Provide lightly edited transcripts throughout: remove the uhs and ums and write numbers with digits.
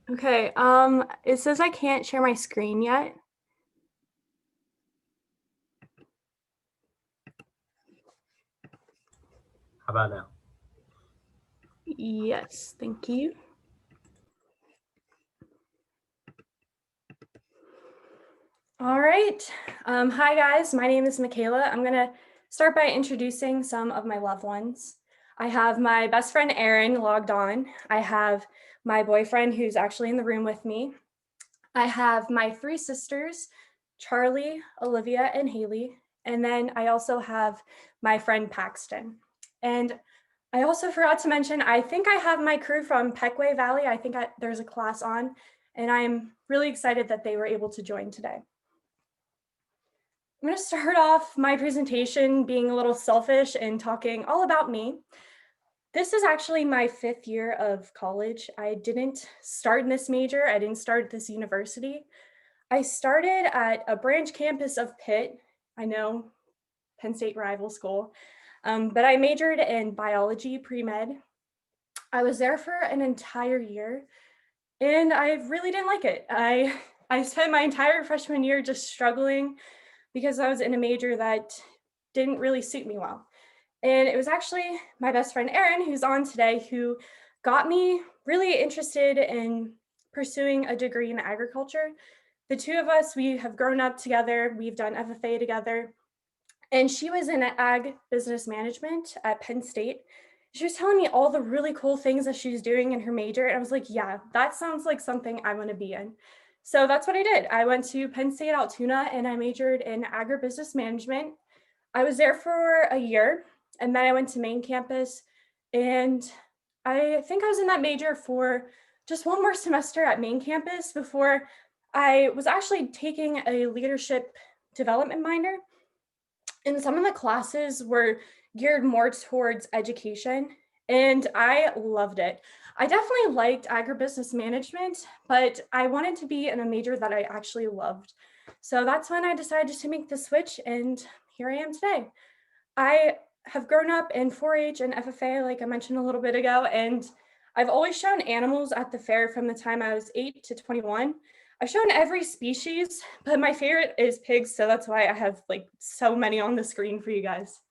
Okay, it says I can't share my screen yet. How about now? Yes, thank you. All right. Hi, guys. My name is Michaela. I'm going to start by introducing some of my loved ones. I have my best friend, Erin, logged on. I have my boyfriend, who's actually in the room with me. I have my three sisters, Charlie, Olivia, and Haley. And then I also have my friend, Paxton. And I also forgot to mention, I think I have my crew from Peckway Valley. I think there's a class on, and I'm really excited that they were able to join today. I'm going to start off my presentation being a little selfish and talking all about me. This is actually my 5th year of college. I didn't start in this major. I didn't start at this university. I started at a branch campus of Pitt. I know, Penn State rival school, but I majored in biology pre-med. I was there for an entire year and I really didn't like it. I spent my entire freshman year just struggling because I was in a major that didn't really suit me well. And it was actually my best friend Erin, who's on today, who got me really interested in pursuing a degree in agriculture. The two of us, we have grown up together, we've done FFA together, and she was in ag business management at Penn State. She was telling me all the really cool things that she's doing in her major. And I was like, yeah, that sounds like something I want to be in. So that's what I did. I went to Penn State Altoona and I majored in agribusiness management. I was there for a year and then I went to main campus and I think I was in that major for just one more semester at main campus before I was actually taking a leadership development minor, and some of the classes were geared more towards education, and I loved it. I definitely liked agribusiness management, but I wanted to be in a major that I actually loved. So that's when I decided to make the switch, and here I am today. I have grown up in 4-H and FFA, like I mentioned a little bit ago, and I've always shown animals at the fair from the time I was 8 to 21. I've shown every species, but my favorite is pigs, so that's why I have like so many on the screen for you guys.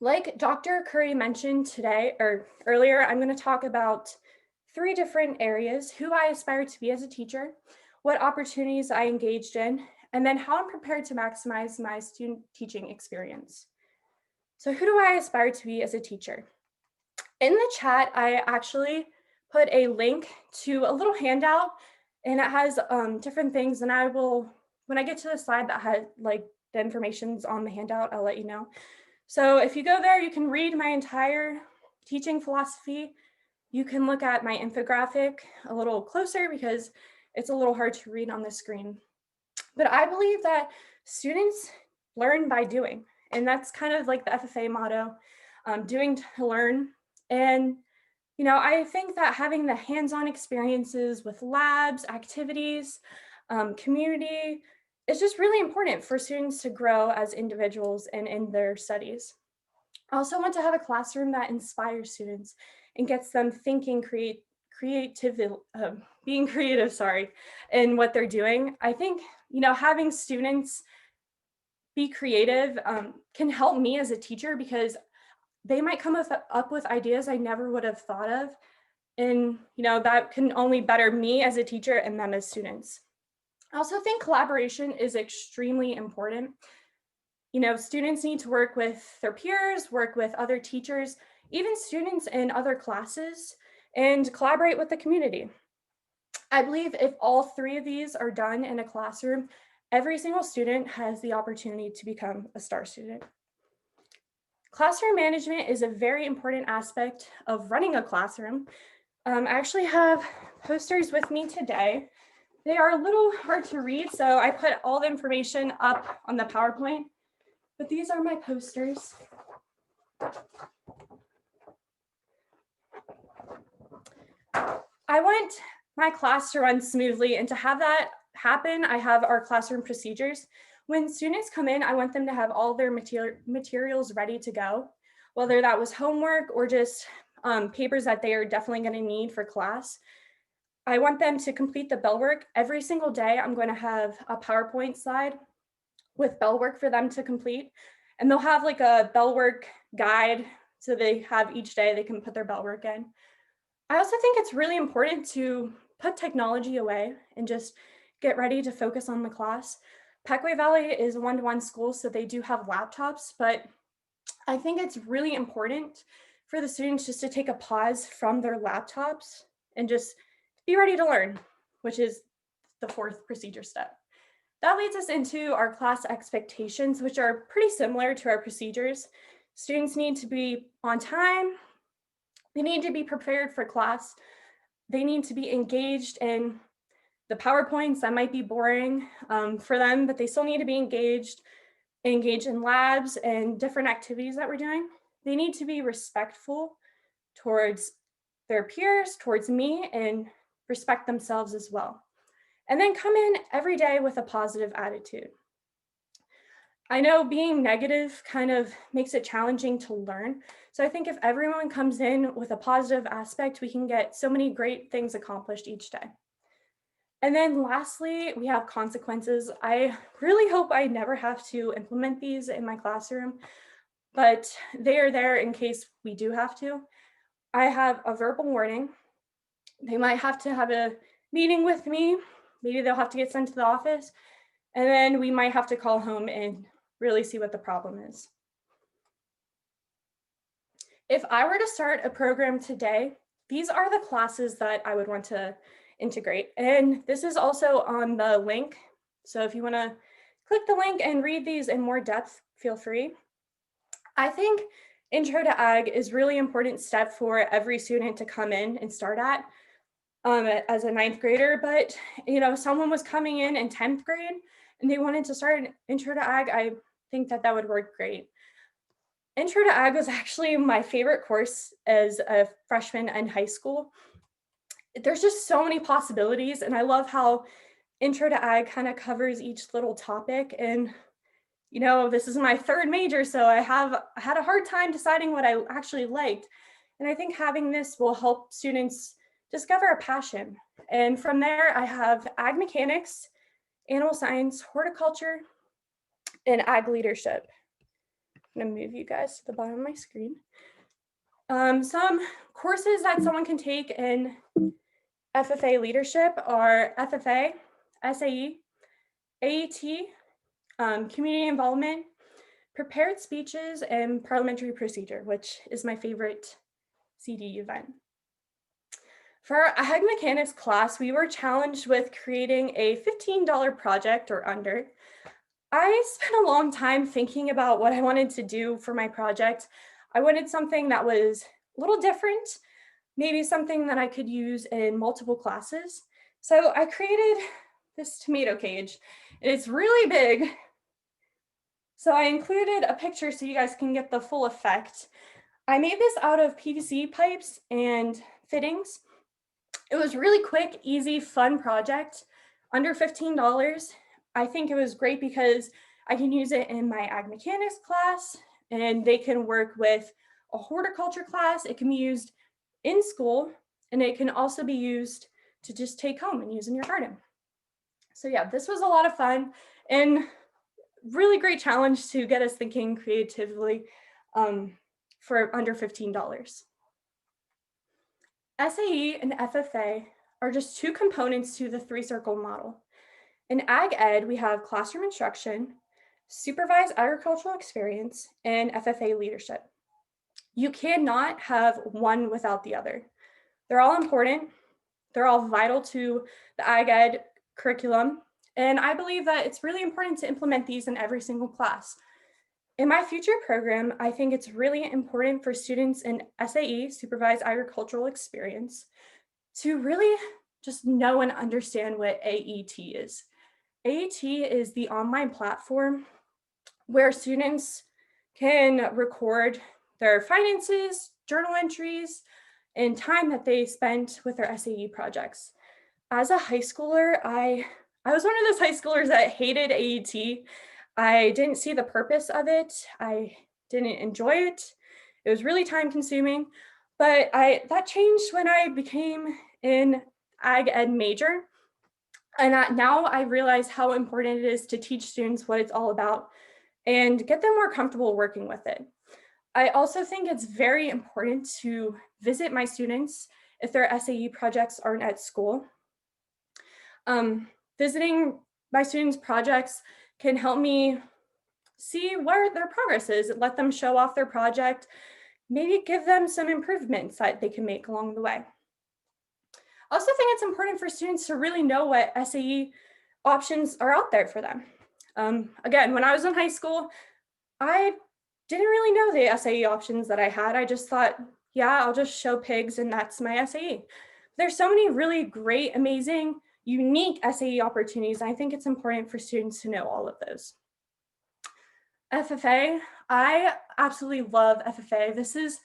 Like Dr. Curry mentioned today or earlier, I'm going to talk about 3 different areas: who I aspire to be as a teacher, what opportunities I engaged in, and then how I'm prepared to maximize my student teaching experience. So, who do I aspire to be as a teacher? In the chat, I actually put a link to a little handout, and it has different things. And I will, when I get to the slide that had like the information's on the handout, I'll let you know. So, if you go there, you can read my entire teaching philosophy. You can look at my infographic a little closer because it's a little hard to read on the screen. But I believe that students learn by doing, and that's kind of like the FFA motto, doing to learn. And I think that having the hands-on experiences with labs, activities, community is just really important for students to grow as individuals and in their studies. I also want to have a classroom that inspires students and gets them thinking, being creative, in what they're doing. I think, having students be creative can help me as a teacher because they might come up with ideas I never would have thought of. And, that can only better me as a teacher and them as students. I also think collaboration is extremely important. Students need to work with their peers, work with other teachers, even students in other classes, and collaborate with the community. I believe if all 3 of these are done in a classroom, every single student has the opportunity to become a star student. Classroom management is a very important aspect of running a classroom. I actually have posters with me today. They are a little hard to read, so I put all the information up on the PowerPoint, but these are my posters. I want my class to run smoothly, and to have that happen, I have our classroom procedures. When students come in, I want them to have all their materials ready to go, whether that was homework or just papers that they are definitely going to need for class. I want them to complete the bell work. Every single day, I'm going to have a PowerPoint slide with bell work for them to complete. And they'll have like a bell work guide. So they have each day they can put their bell work in. I also think it's really important to put technology away and just get ready to focus on the class. Peckway Valley is a one-to-one school, so they do have laptops, but I think it's really important for the students just to take a pause from their laptops and just be ready to learn, which is the fourth procedure step. That leads us into our class expectations, which are pretty similar to our procedures. Students need to be on time. They need to be prepared for class. They need to be engaged in the PowerPoints that might be boring for them, but they still need to be engaged in labs and different activities that we're doing. They need to be respectful towards their peers, towards me, and respect themselves as well. And then come in every day with a positive attitude. I know being negative kind of makes it challenging to learn. So I think if everyone comes in with a positive aspect, we can get so many great things accomplished each day. And then lastly, we have consequences. I really hope I never have to implement these in my classroom, but they are there in case we do have to. I have a verbal warning. They might have to have a meeting with me. Maybe they'll have to get sent to the office. And then we might have to call home and really see what the problem is. If I were to start a program today, these are the classes that I would want to integrate. And this is also on the link. So if you want to click the link and read these in more depth, feel free. I think Intro to Ag is really important step for every student to come in and start at as a ninth grader. But someone was coming in 10th grade and they wanted to start an Intro to Ag, I think that would work great. Intro to Ag was actually my favorite course as a freshman in high school. There's just so many possibilities, and I love how Intro to Ag kind of covers each little topic. And this is my third major, so I had a hard time deciding what I actually liked. And I think having this will help students discover a passion. And from there, I have ag mechanics, animal science, horticulture, and ag leadership. I'm gonna move you guys to the bottom of my screen. Some courses that someone can take in FFA leadership are FFA, SAE, AET, community involvement, prepared speeches, and parliamentary procedure, which is my favorite CD event. For our ag mechanics class, we were challenged with creating a $15 project or under. I spent a long time thinking about what I wanted to do for my project. I wanted something that was a little different, maybe something that I could use in multiple classes. So I created this tomato cage. It's really big. So I included a picture so you guys can get the full effect. I made this out of PVC pipes and fittings. It was really quick, easy, fun project, under $15. I think it was great because I can use it in my ag mechanics class, and they can work with a horticulture class. It can be used in school, and it can also be used to just take home and use in your garden. So yeah, this was a lot of fun and really great challenge to get us thinking creatively for under $15. SAE and FFA are just two components to the three-circle model. In Ag Ed, we have classroom instruction, supervised agricultural experience, and FFA leadership. You cannot have one without the other. They're all important. They're all vital to the Ag Ed curriculum. And I believe that it's really important to implement these in every single class. In my future program, I think it's really important for students in SAE, supervised agricultural experience, to really just know and understand what AET is. AET is the online platform where students can record their finances, journal entries, and time that they spent with their SAE projects. As a high schooler, I was one of those high schoolers that hated AET. I didn't see the purpose of it. I didn't enjoy it. It was really time consuming, but that changed when I became in ag ed major. And now I realize how important it is to teach students what it's all about and get them more comfortable working with it. I also think it's very important to visit my students if their SAE projects aren't at school. Visiting my students' projects can help me see where their progress is, let them show off their project, maybe give them some improvements that they can make along the way. I also think it's important for students to really know what SAE options are out there for them. Again, when I was in high school, I didn't really know the SAE options that I had. I just thought, yeah, I'll just show pigs and that's my SAE. There's so many really great, amazing, unique SAE opportunities. And I think it's important for students to know all of those. FFA, I absolutely love FFA. This is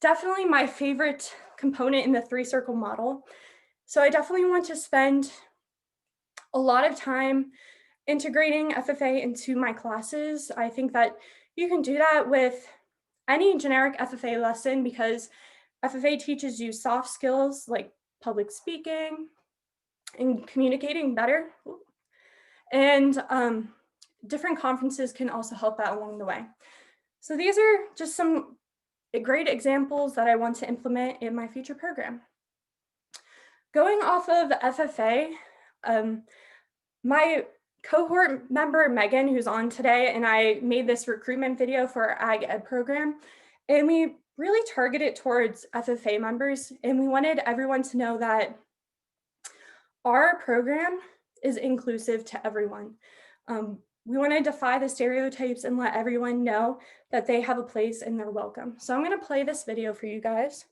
definitely my favorite component in the 3-circle model. So I definitely want to spend a lot of time integrating FFA into my classes. I think that you can do that with any generic FFA lesson because FFA teaches you soft skills like public speaking and communicating better. And different conferences can also help that along the way. So these are just some great examples that I want to implement in my future program. Going off of FFA, my cohort member, Megan, who's on today, and I made this recruitment video for our Ag Ed program, and we really targeted towards FFA members, and we wanted everyone to know that our program is inclusive to everyone. We want to defy the stereotypes and let everyone know that they have a place and they're welcome. So I'm going to play this video for you guys.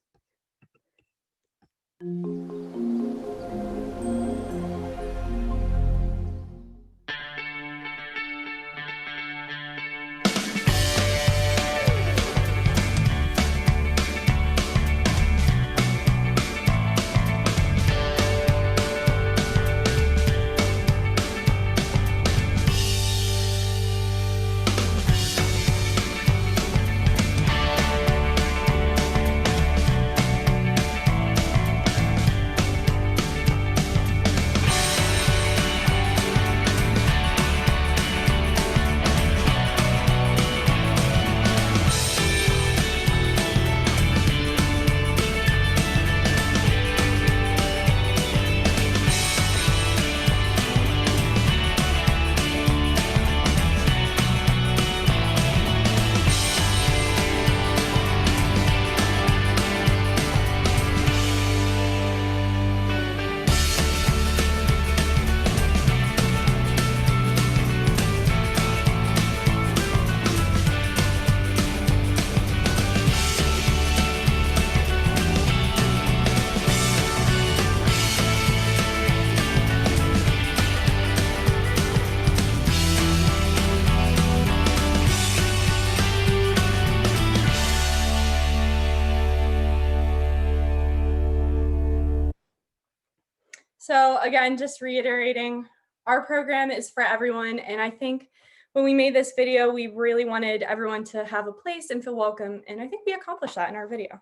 So again, just reiterating, our program is for everyone. And I think when we made this video, we really wanted everyone to have a place and feel welcome. And I think we accomplished that in our video.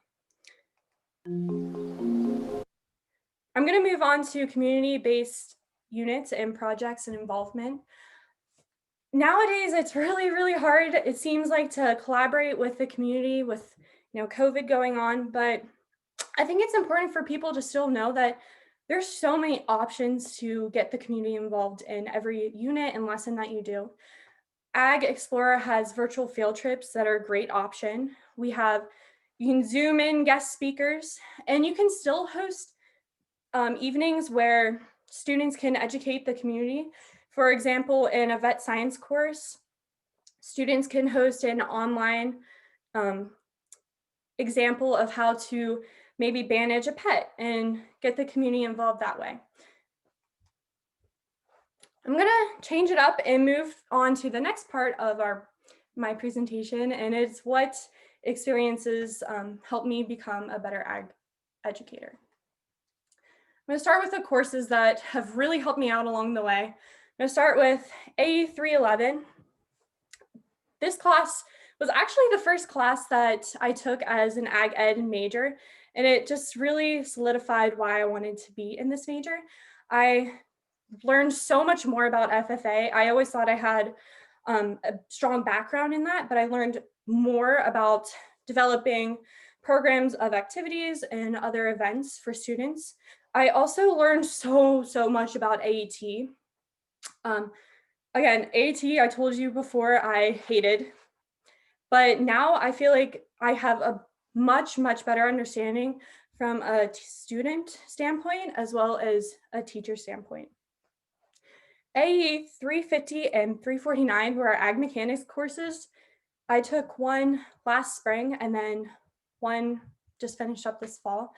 I'm going to move on to community-based units and projects and involvement. Nowadays, it's really hard, it seems like, to collaborate with the community with COVID going on, but I think it's important for people to still know that there's so many options to get the community involved in every unit and lesson that you do. Ag Explorer has virtual field trips that are a great option. You can Zoom in guest speakers, and you can still host evenings where students can educate the community. For example, in a vet science course, students can host an online example of how to maybe bandage a pet and get the community involved that way. I'm gonna change it up and move on to the next part of my presentation, and it's what experiences helped me become a better ag educator. I'm gonna start with the courses that have really helped me out along the way. I'm gonna start with A311. This class was actually the first class that I took as an ag ed major, And it just really solidified why I wanted to be in this major. I learned so much more about FFA. I always thought I had a strong background in that, but I learned more about developing programs of activities and other events for students. I also learned so much about AET. Um, Again, AET, I told you before, I hated, but now I feel like I have a much better understanding from a student standpoint as well as a teacher standpoint. AE 350 and 349 were our ag mechanics courses. I took one last spring and then one just finished up this fall.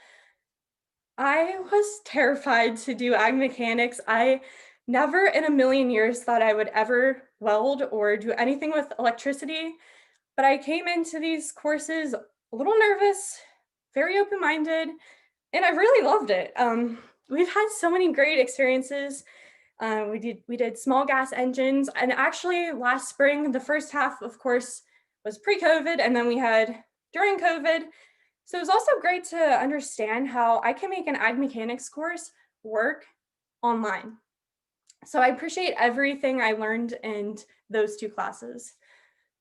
I was terrified to do ag mechanics. I never in a million years thought I would ever weld or do anything with electricity, but I came into these courses a little nervous, very open-minded, and I really loved it. We've had so many great experiences. We did small gas engines, and actually last spring, the first half, of course, was pre-COVID, and then we had during COVID. So it was also great to understand how I can make an ag mechanics course work online. So I appreciate everything I learned in those two classes.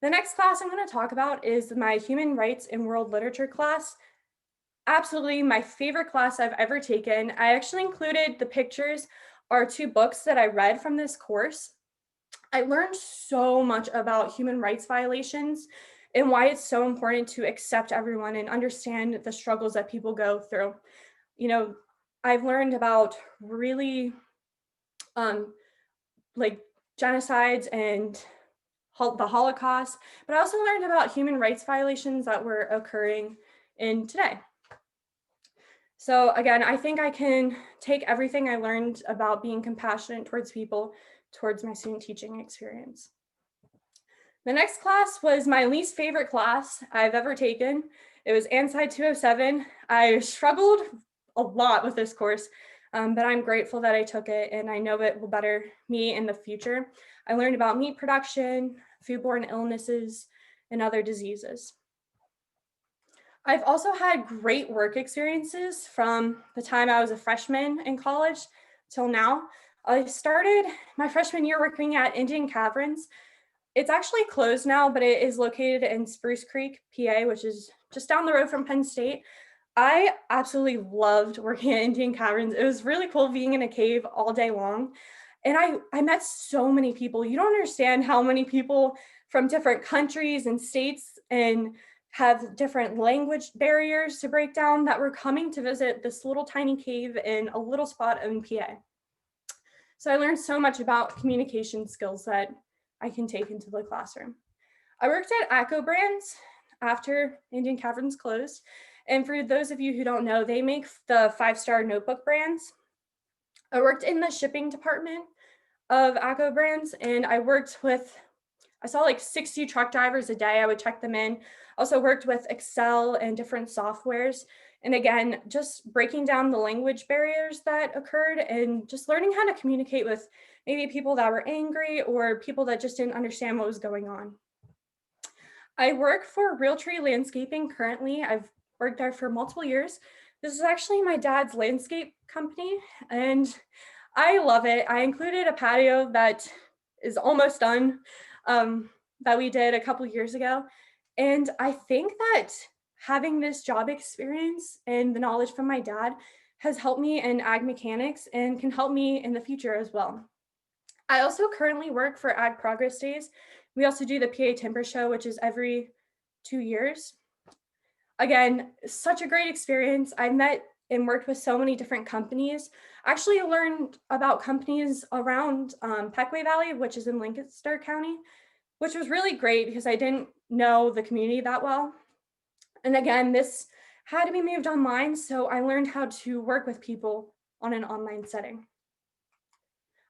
The next class I'm going to talk about is my Human Rights and World Literature class. Absolutely my favorite class I've ever taken. I actually included the pictures are two books that I read from this course. I learned so much about human rights violations and why it's so important to accept everyone and understand the struggles that people go through. You know, I've learned about really um, like genocides and the Holocaust, but I also learned about human rights violations that were occurring in today. So again, I think I can take everything I learned about being compassionate towards people towards my student teaching experience. The next class was my least favorite class I've ever taken. It was ANSI 207. I struggled a lot with this course, but I'm grateful that I took it and I know it will better me in the future. I learned about meat production, foodborne illnesses, and other diseases. I've also had great work experiences from the time I was a freshman in college till now. I started my freshman year working at Indian Caverns. It's actually closed now, but it is located in Spruce Creek, PA, which is just down the road from Penn State. I absolutely loved working at Indian Caverns. It was really cool being in a cave all day long. And I met so many people. You don't understand how many people from different countries and states and have different language barriers to break down that were coming to visit this little tiny cave in a little spot in PA. So I learned so much about communication skills that I can take into the classroom. I worked at ACCO Brands after Indian Caverns closed. And for those of you who don't know, they make the 5-star notebook brands. I worked in the shipping department of ACCO Brands, and I saw like 60 truck drivers a day. I would check them in. Also worked with Excel and different softwares. And again, just breaking down the language barriers that occurred and just learning how to communicate with maybe people that were angry or people that just didn't understand what was going on. I work for Realtree Landscaping currently. I've worked there for multiple years. This is actually my dad's landscape company, and I love it. I included a patio that is almost done that we did a couple years ago. And I think that having this job experience and the knowledge from my dad has helped me in ag mechanics and can help me in the future as well. I also currently work for Ag Progress Days. We also do the PA Timber Show, which is every 2 years. Again, such a great experience. I met and worked with so many different companies. I actually learned about companies around Pequea Valley, which is in Lancaster County, which was really great because I didn't know the community that well. And again, this had to be moved online, so I learned how to work with people on an online setting.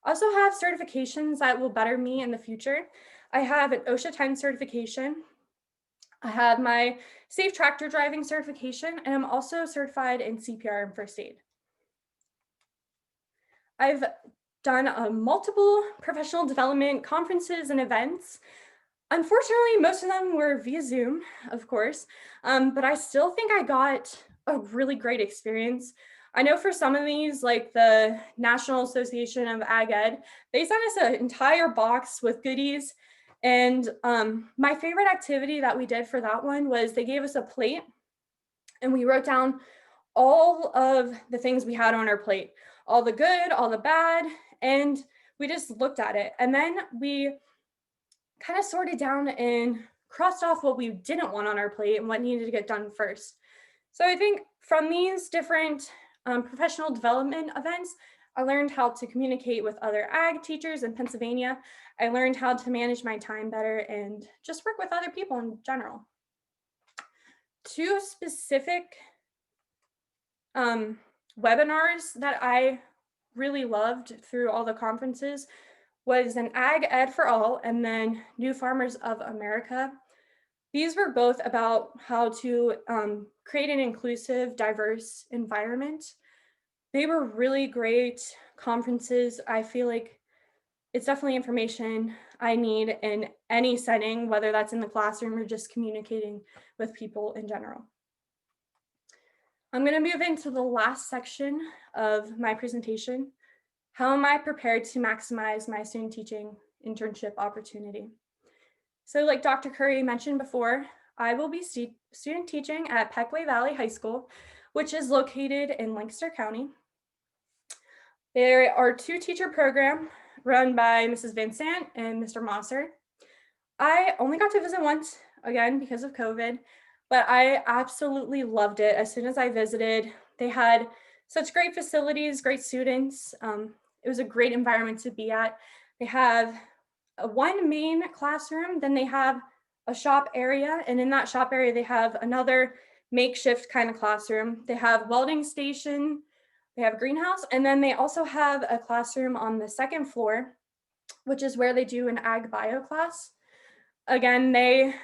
I also have certifications that will better me in the future. I have an OSHA 10 certification. I have my safe tractor driving certification, and I'm also certified in CPR and first aid. I've done multiple professional development conferences and events. Unfortunately, most of them were via Zoom, of course, but I still think I got a really great experience. I know for some of these, like the National Association of Ag Ed, they sent us an entire box with goodies. And my favorite activity that we did for that one was they gave us a plate and we wrote down all of the things we had on our plate, all the good, all the bad, and we just looked at it. And then we kind of sorted down and crossed off what we didn't want on our plate and what needed to get done first. So I think from these different professional development events, I learned how to communicate with other ag teachers in Pennsylvania. I learned how to manage my time better and just work with other people in general. Two specific webinars that I really loved through all the conferences was an Ag Ed for All and then New Farmers of America. These were both about how to create an inclusive, diverse environment. They were really great conferences. I feel like it's definitely information I need in any setting, whether that's in the classroom or just communicating with people in general. I'm going to move into the last section of my presentation. How am I prepared to maximize my student teaching internship opportunity? So like Dr. Curry mentioned before, I will be student teaching at Pequea Valley High School, which is located in Lancaster County. There are two teacher programs run by Mrs. Vincent and Mr. Mosser. I only got to visit once, again, because of COVID, but I absolutely loved it. As soon as I visited, they had such great facilities, great students. It was a great environment to be at. They have one main classroom, then they have a shop area, and in that shop area, they have another makeshift kind of classroom. They have welding station, they have a greenhouse, and then they also have a classroom on the second floor, which is where they do an ag bio class. Again, they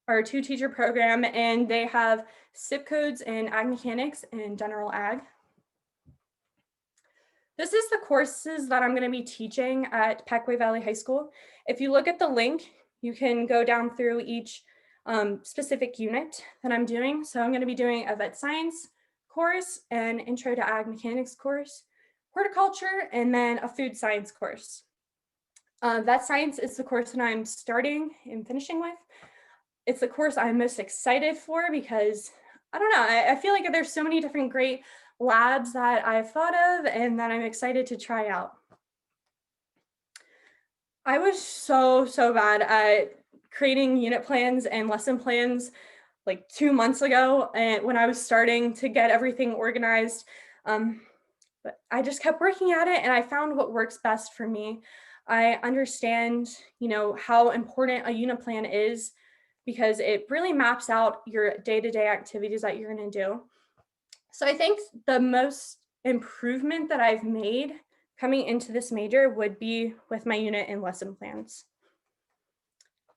are a two teacher program and they have SIP codes in ag mechanics and general ag. This is the courses that I'm going to be teaching at Pequea Valley High School. If you look at the link, you can go down through each specific unit that I'm doing. So I'm going to be doing a vet science course, an intro to ag mechanics course, horticulture, and then a food science course. Vet science is the course that I'm starting and finishing with. It's the course I'm most excited for because I don't know, I feel like there's so many different great labs that I've thought of and that I'm excited to try out. I was so bad at creating unit plans and lesson plans like 2 months ago and when I was starting to get everything organized. But I just kept working at it and I found what works best for me. I understand, how important a unit plan is because it really maps out your day-to-day activities that you're going to do. So I think the most improvement that I've made coming into this major would be with my unit and lesson plans.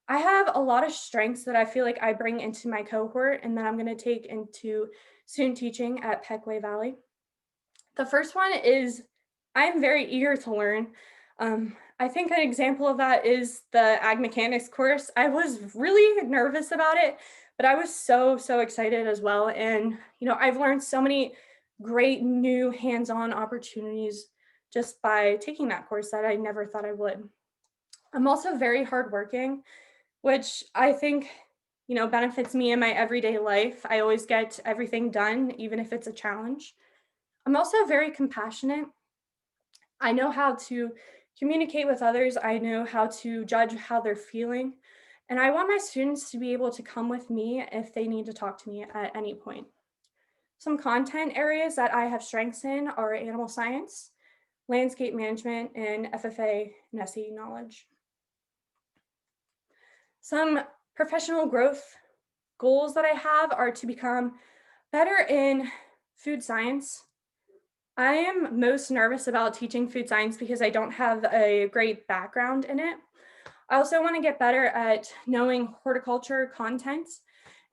I have a lot of strengths that I feel like I bring into my cohort and that I'm going to take into student teaching at Pequea Valley. The first one is I'm very eager to learn. I think an example of that is the ag mechanics course. I was really nervous about it, but I was so excited as well. And, I've learned so many great new hands-on opportunities just by taking that course that I never thought I would. I'm also very hardworking, which I think, benefits me in my everyday life. I always get everything done, even if it's a challenge. I'm also very compassionate. I know how to communicate with others. I know how to judge how they're feeling. And I want my students to be able to come with me if they need to talk to me at any point. Some content areas that I have strengths in are animal science, landscape management, and FFA and SE knowledge. Some professional growth goals that I have are to become better in food science. I am most nervous about teaching food science because I don't have a great background in it. I also want to get better at knowing horticulture content,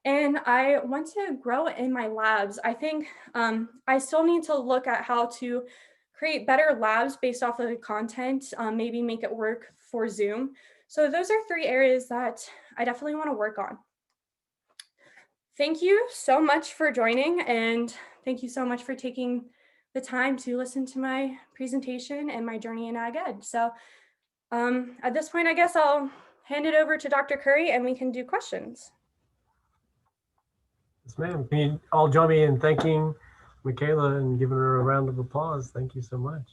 and I want to grow in my labs. I think I still need to look at how to create better labs based off of the content, maybe make it work for Zoom. So those are 3 areas that I definitely want to work on. Thank you so much for joining, and thank you so much for taking the time to listen to my presentation and my journey in ag ed. So at this point, I guess I'll hand it over to Dr. Curry and we can do questions. Yes, ma'am. Can you all join me in thanking Michaela and giving her a round of applause? Thank you so much.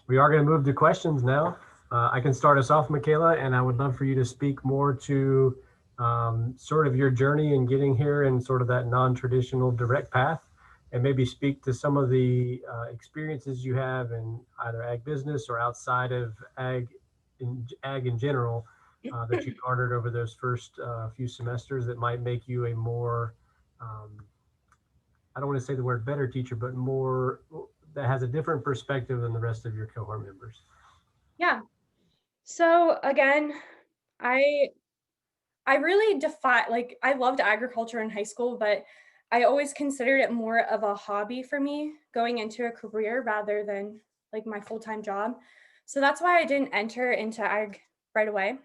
We are going to move to questions now. I can start us off, Michaela, and I would love for you to speak more to sort of your journey in getting here and sort of that non-traditional direct path, and maybe speak to some of the experiences you have in either ag business or outside of ag in general that you garnered over those first few semesters that might make you a more I don't want to say the word better teacher, but more that has a different perspective than the rest of your cohort members. Yeah. So again, I really I loved agriculture in high school, but I always considered it more of a hobby for me going into a career rather than like my full-time job. So that's why I didn't enter into ag right away.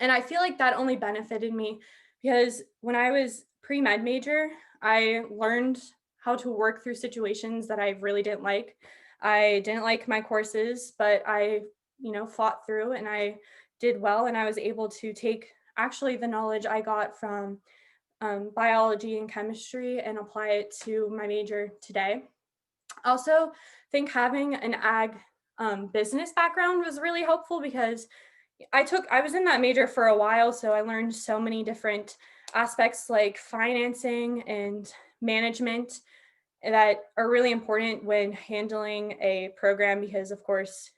And I feel like that only benefited me because when I was pre-med major, I learned how to work through situations that I really didn't like. I didn't like my courses, but I, fought through and I did well. And I was able to take actually the knowledge I got from biology and chemistry and apply it to my major today. Also, think having an ag business background was really helpful because I was in that major for a while, so I learned so many different aspects like financing and management that are really important when handling a program because of course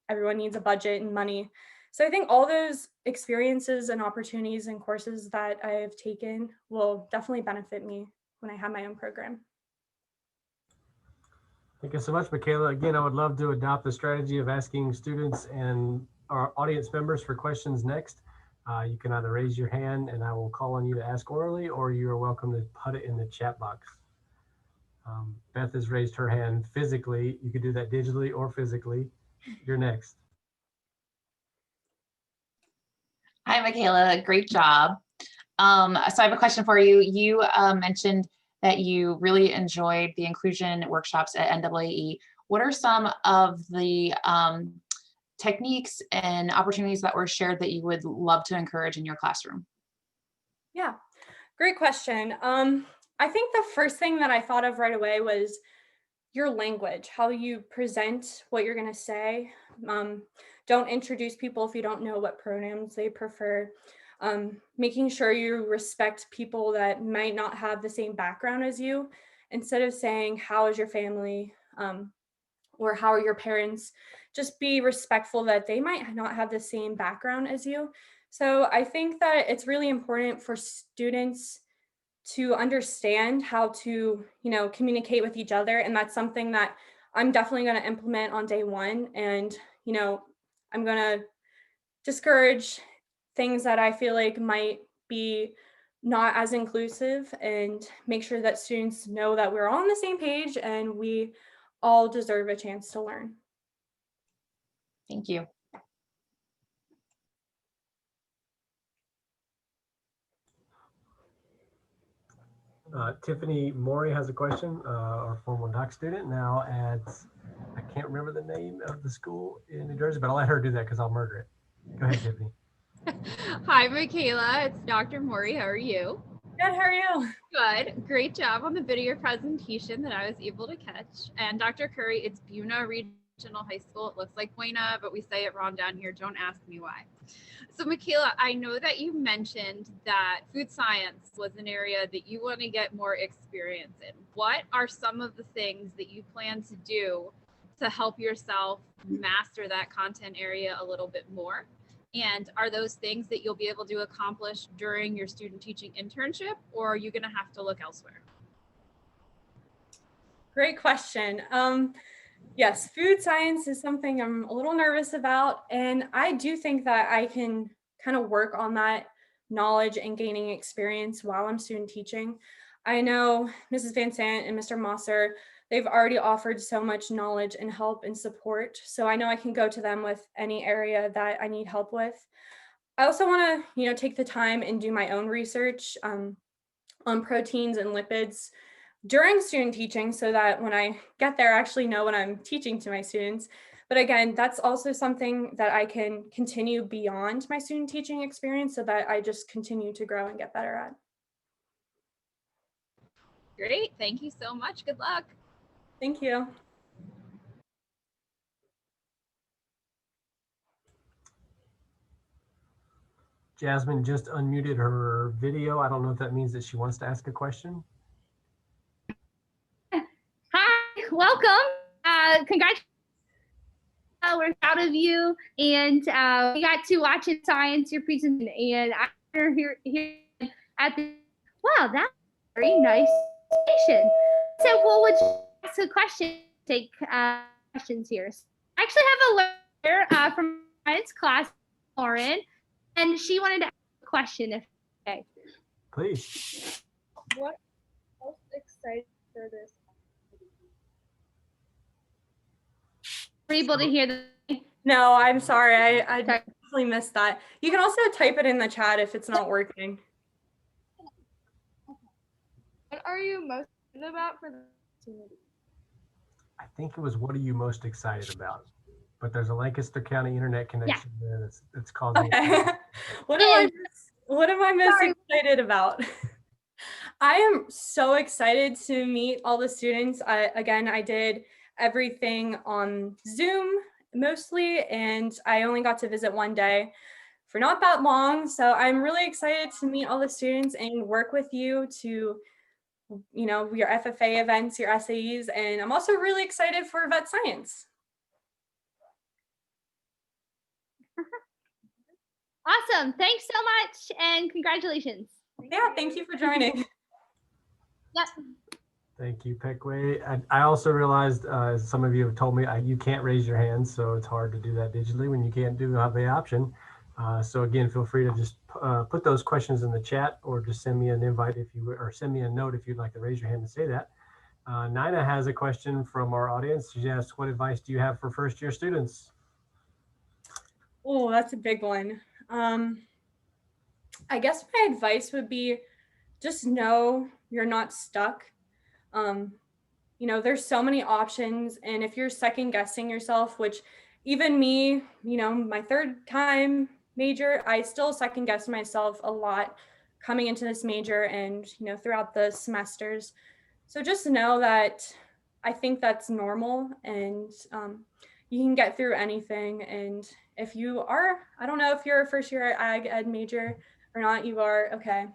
everyone needs a budget and money. So I think all those experiences and opportunities and courses that I have taken will definitely benefit me when I have my own program. Thank you so much, Michaela. Again, I would love to adopt the strategy of asking students and our audience members for questions next. You can either raise your hand and I will call on you to ask orally, or you are welcome to put it in the chat box. Beth has raised her hand physically. You could do that digitally or physically. You're next. Hi, Michaela. Great job. So I have a question for you. You mentioned that you really enjoyed the inclusion workshops at NAAE. What are some of the techniques and opportunities that were shared that you would love to encourage in your classroom? Yeah, great question. I think the first thing that I thought of right away was your language, how you present what you're going to say. Don't introduce people if you don't know what pronouns they prefer. Making sure you respect people that might not have the same background as you. Instead of saying, how is your family? Or how are your parents? Just be respectful that they might not have the same background as you. So I think that it's really important for students to understand how to, communicate with each other. And that's something that I'm definitely going to implement on day one. And, I'm going to discourage things that I feel like might be not as inclusive and make sure that students know that we're all on the same page and we all deserve a chance to learn. Thank you. Tiffany Morey has a question, our former doc student, now at, I can't remember the name of the school in New Jersey, but I'll let her do that because I'll murder it. Go ahead, Tiffany. Hi, Michaela. It's Dr. Mori. How are you? Good, how are you? Good. Great job on the video presentation that I was able to catch. And Dr. Curry, it's Buena Regional High School. It looks like Buena, but we say it wrong down here. Don't ask me why. So Michaela, I know that you mentioned that food science was an area that you want to get more experience in. What are some of the things that you plan to do to help yourself master that content area a little bit more? And are those things that you'll be able to accomplish during your student teaching internship, or are you going to have to look elsewhere? Great question. Yes, food science is something I'm a little nervous about. And I do think that I can kind of work on that knowledge and gaining experience while I'm student teaching. I know Mrs. Van Sant and Mr. Mosser, they've already offered so much knowledge and help and support. So I know I can go to them with any area that I need help with. I also want to, take the time and do my own research on proteins and lipids during student teaching so that when I get there, I actually know what I'm teaching to my students. But again, that's also something that I can continue beyond my student teaching experience so that I just continue to grow and get better at. Great. Thank you so much. Good luck. Thank you. Jasmine just unmuted her video. I don't know if that means that she wants to ask a question. Hi, welcome. Congratulations. We're proud of you. And we got to watch in science your presentation. And I'm here at the, wow, that's a very nice presentation. So what would you ask a question? Take questions here. So I actually have a learner from science class, Lauren, and she wanted to ask a question. If okay. Please. What most excited for this? Were you able to hear the No, I'm sorry. I Sorry. definitely missed that. You can also type it in the chat if it's not working. What are you most excited about for the opportunity? I think it was, what are you most excited about? But there's a Lancaster County internet connection there that's causing. Okay. What am I most Sorry. excited about? I am so excited to meet all the students. I did everything on Zoom mostly, and I only got to visit one day for not that long. So I'm really excited to meet all the students and work with you to, your FFA events, your SAEs, and I'm also really excited for vet science. Awesome. Thanks so much and congratulations. Yeah, thank you for joining. Yep. Thank you, Peckway. I also realized, as some of you have told me, you can't raise your hand, so it's hard to do that digitally when you can't have the option. So again, feel free to just put those questions in the chat, or just send me an invite or send me a note if you'd like to raise your hand and say that. Nina has a question from our audience. She asks, what advice do you have for first-year students? Oh, that's a big one. I guess my advice would be just know you're not stuck. There's so many options, and if you're second guessing yourself, which even me, my third time major, I still second guess myself a lot coming into this major and, throughout the semesters. So just know that I think that's normal, and you can get through anything. And if you are, I don't know if you're a first year ag ed major or not, you are, okay.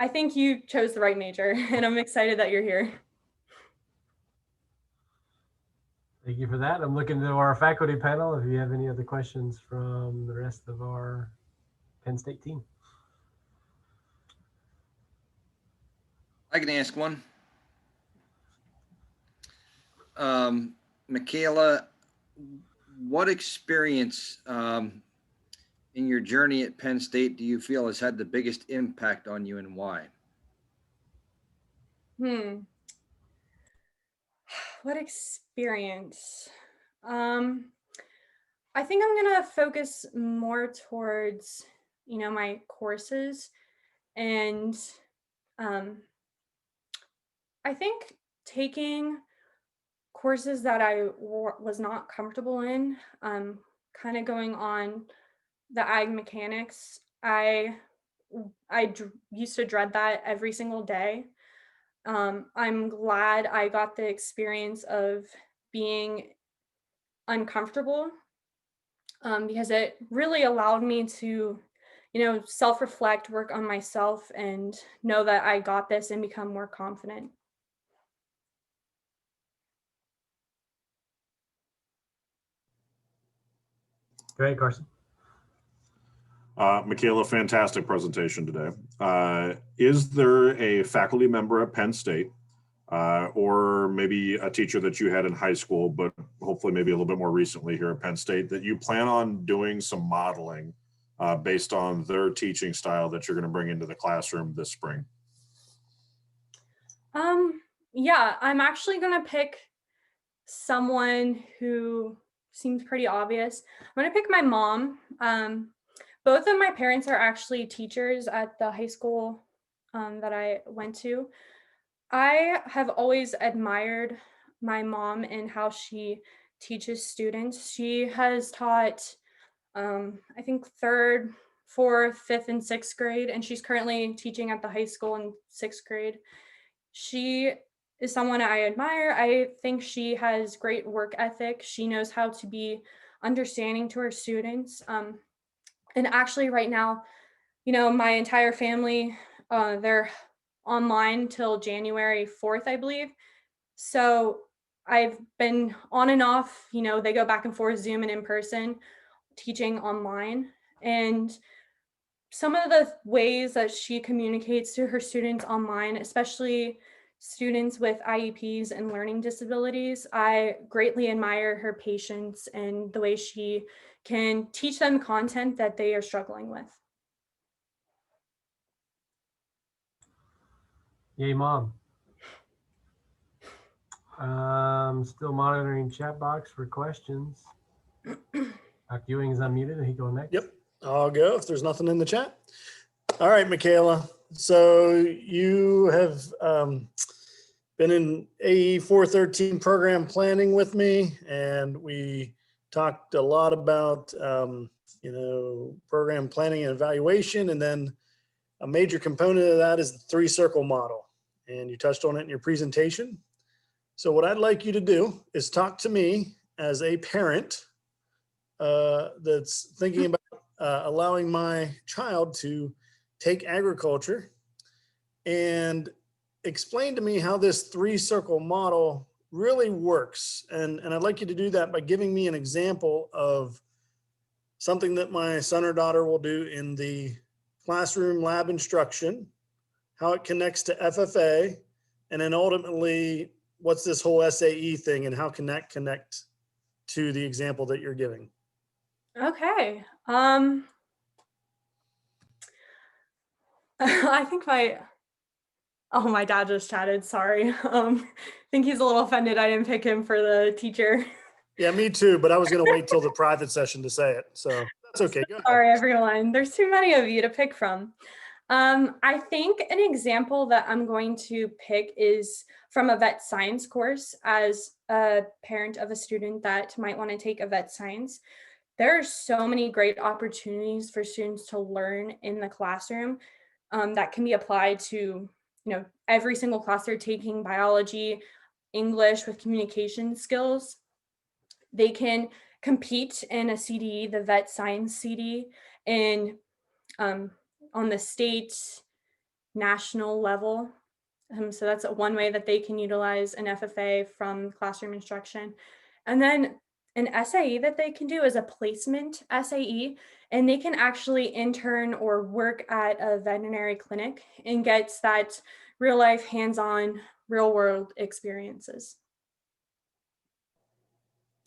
I think you chose the right major, and I'm excited that you're here. Thank you for that. I'm looking to our faculty panel if you have any other questions from the rest of our Penn State team. I can ask one. Michaela, what experience in your journey at Penn State do you feel has had the biggest impact on you, and why? What experience? I think I'm gonna focus more towards, my courses, and I think taking courses that I was not comfortable in, kind of going on the ag mechanics. I used to dread that every single day. I'm glad I got the experience of being uncomfortable, because it really allowed me to, self-reflect, work on myself, and know that I got this and become more confident. Great, Carson. Michaela, fantastic presentation today. Is there a faculty member at Penn State, or maybe a teacher that you had in high school, but hopefully maybe a little bit more recently here at Penn State, that you plan on doing some modeling based on their teaching style that you're going to bring into the classroom this spring? Yeah, I'm actually going to pick someone who seems pretty obvious. I'm going to pick my mom. Both of my parents are actually teachers at the high school that I went to. I have always admired my mom and how she teaches students. She has taught, I think, third, fourth, fifth, and sixth grade, and she's currently teaching at the high school in sixth grade. She is someone I admire. I think she has great work ethic. She knows how to be understanding to her students. And actually, right now, my entire family, they're online till January 4th, I believe. So I've been on and off, they go back and forth, Zoom and in person, teaching online. And some of the ways that she communicates to her students online, especially students with IEPs and learning disabilities, I greatly admire her patience and the way she can teach them content that they are struggling with. Yay, Mom. Still monitoring chat box for questions. Dr. Ewing is unmuted. He go next. Yep, I'll go if there's nothing in the chat. All right, Michaela. So you have been in AE 413 program planning with me, and we talked a lot about, program planning and evaluation. And then a major component of that is the 3-circle model. And you touched on it in your presentation. So what I'd like you to do is talk to me as a parent that's thinking about allowing my child to take agriculture, and explain to me how this 3-circle model really works. And I'd like you to do that by giving me an example of something that my son or daughter will do in the classroom lab instruction, how it connects to FFA, and then ultimately, what's this whole SAE thing and how can that connect to the example that you're giving? Okay. I think my dad just chatted, sorry. I think he's a little offended I didn't pick him for the teacher. Yeah, me too, but I was going to wait till the private session to say it. So that's okay. Go ahead. Sorry, everyone. There's too many of you to pick from. I think an example that I'm going to pick is from a vet science course. As a parent of a student that might want to take a vet science, there are so many great opportunities for students to learn in the classroom that can be applied to, every single class they're taking: biology, English with communication skills. They can compete in a CDE, the vet science CDE, in on the state, national level. So that's one way that they can utilize an FFA from classroom instruction. And then an SAE that they can do is a placement SAE, and they can actually intern or work at a veterinary clinic and get that real life, hands-on, real world experiences.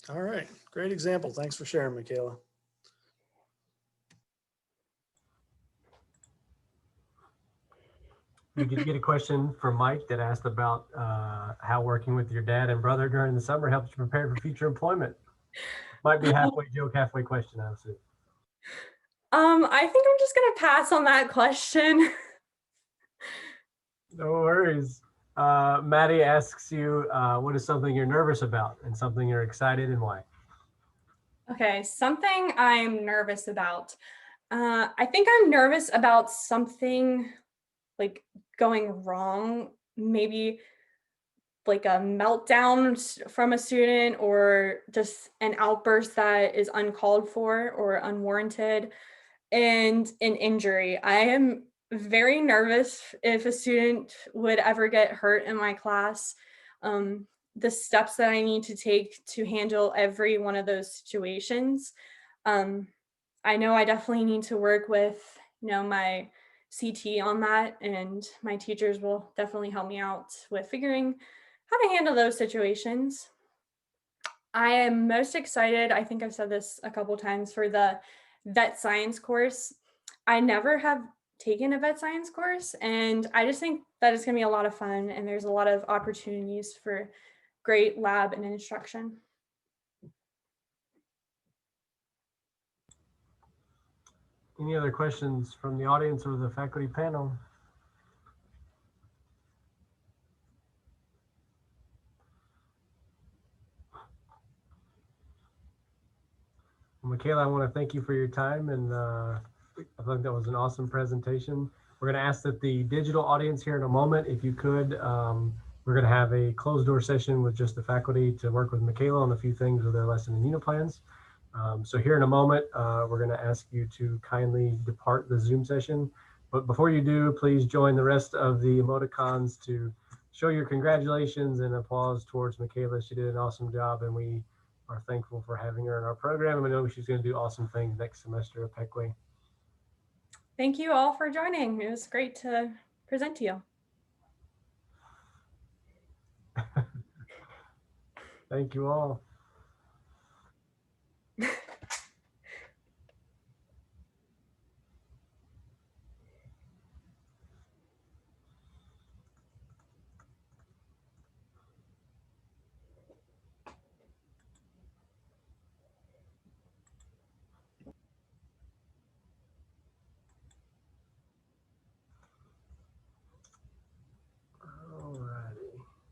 All right, great example. Thanks for sharing, Michaela. We did get a question from Mike that asked about how working with your dad and brother during the summer helped you prepare for future employment. Might be a halfway joke, halfway question, I assume. I think I'm just gonna pass on that question. No worries. Maddie asks you, what is something you're nervous about and something you're excited and why? Okay, something I'm nervous about. I think I'm nervous about something like going wrong, maybe like a meltdown from a student, or just an outburst that is uncalled for or unwarranted, and an injury. I am very nervous if a student would ever get hurt in my class. The steps that I need to take to handle every one of those situations. I know I definitely need to work with, my CT on that, and my teachers will definitely help me out with figuring how to handle those situations. I am most excited, I think I've said this a couple times, for the vet science course. I never have taken a vet science course, and I just think that it's going to be a lot of fun, and there's a lot of opportunities for great lab and instruction. Any other questions from the audience or the faculty panel? Michaela, I want to thank you for your time, and I think that was an awesome presentation. We're going to ask that the digital audience here in a moment, if you could, we're going to have a closed door session with just the faculty to work with Michaela on a few things with their lesson and unit plans. So here in a moment, we're going to ask you to kindly depart the Zoom session. But before you do, please join the rest of the emoticons to show your congratulations and applause towards Michaela. She did an awesome job, and we are thankful for having her in our program. And we know she's going to do awesome things next semester at Peckway. Thank you all for joining. It was great to present to you. Thank you all.